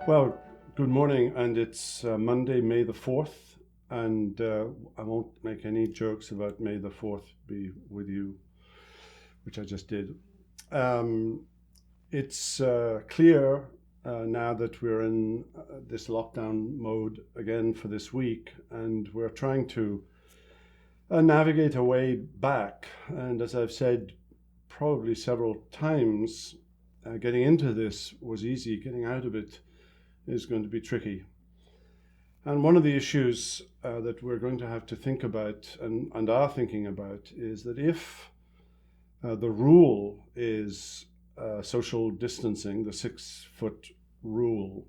Well, good morning, and it's Monday, May the 4th, and I won't make any jokes about May the 4th be with you, which I just did. It's clear now that we're in this lockdown mode again for this week, and we're trying to navigate our way back. And as I've said probably several times, getting into this was easy, getting out of it is going to be tricky. And one of the issues that we're going to have to think about and are thinking about is that if the rule is social distancing, the 6-foot rule,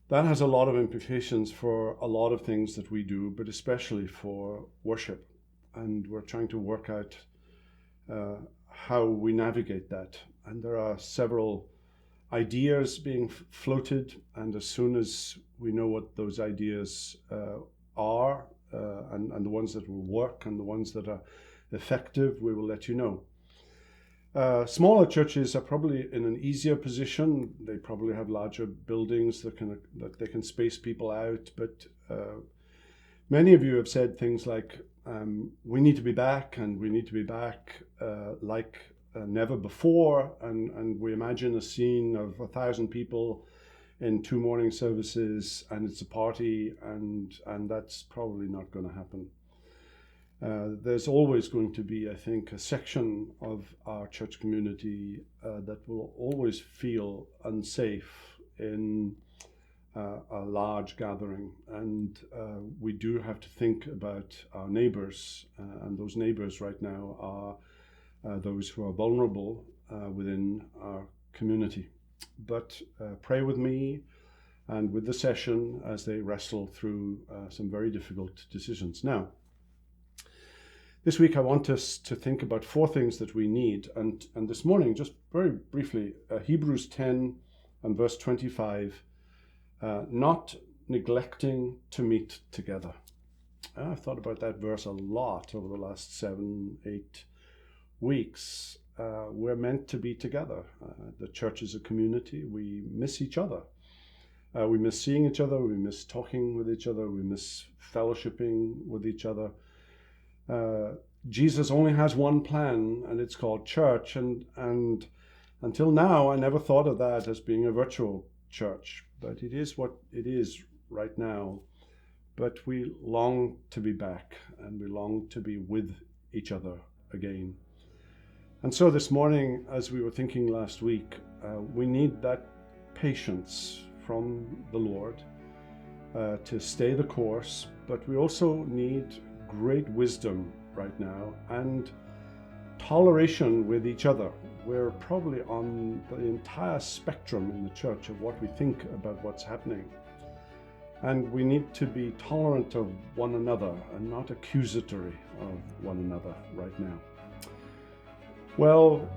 that has a lot of implications for a lot of things that we do, but especially for worship. And we're trying to work out how we navigate that. And there are several ideas being floated, and as soon as we know what those ideas are, and the ones that will work and the ones that are effective, we will let you know. Smaller churches are probably in an easier position. They probably have larger buildings that they can space people out, but many of you have said things like, we need to be back, and we need to be back like never before, and we imagine a scene of 1,000 people in 2 morning services, and it's a party, and that's probably not going to happen. There's always going to be, I think, a section of our church community that will always feel unsafe in a large gathering, and we do have to think about our neighbors, and those neighbors right now are those who are vulnerable within our community. But pray with me and with the session as they wrestle through some very difficult decisions. Now, this week I want us to think about 4 things that we need, and this morning, just very briefly, Hebrews 10 and verse 25, not neglecting to meet together. I've thought about that verse a lot over the last 7-8 weeks. We're meant to be together. The church is a community. We miss each other. We miss seeing each other. We miss talking with each other. We miss fellowshipping with each other. Jesus only has one plan, and it's called church. And until now, I never thought of that as being a virtual church, but it is what it is right now. But we long to be back, and we long to be with each other again. And so this morning, as we were thinking last week, we need that patience from the Lord to stay the course, but we also need great wisdom right now and toleration with each other. We're probably on the entire spectrum in the church of what we think about what's happening. And we need to be tolerant of one another and not accusatory of one another right now. Well,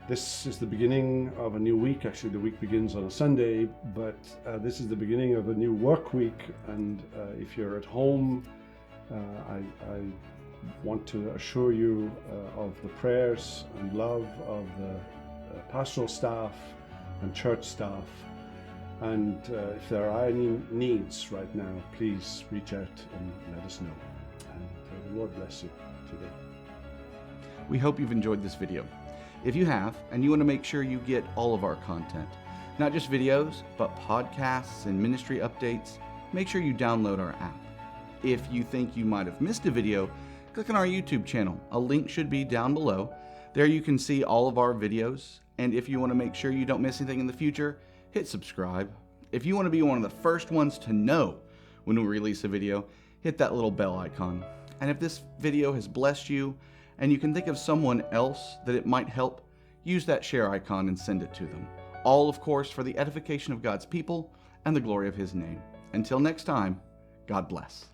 this is the beginning of a new week. Actually, the week begins on a Sunday, but this is the beginning of a new work week. And if you're at home, I want to assure you of the prayers and love of the pastoral staff and church staff. And if there are any needs right now, please reach out and let us know. And the Lord bless you today. We hope you've enjoyed this video. If you have, and you want to make sure you get all of our content, not just videos, but podcasts and ministry updates, make sure you download our app. If you think you might have missed a video, click on our YouTube channel. A link should be down below. There you can see all of our videos, and if you want to make sure you don't miss anything in the future, hit subscribe. If you want to be one of the first ones to know when we release a video, hit that little bell icon. And if this video has blessed you, and you can think of someone else that it might help, use that share icon and send it to them. All, of course, for the edification of God's people and the glory of His name. Until next time, God bless.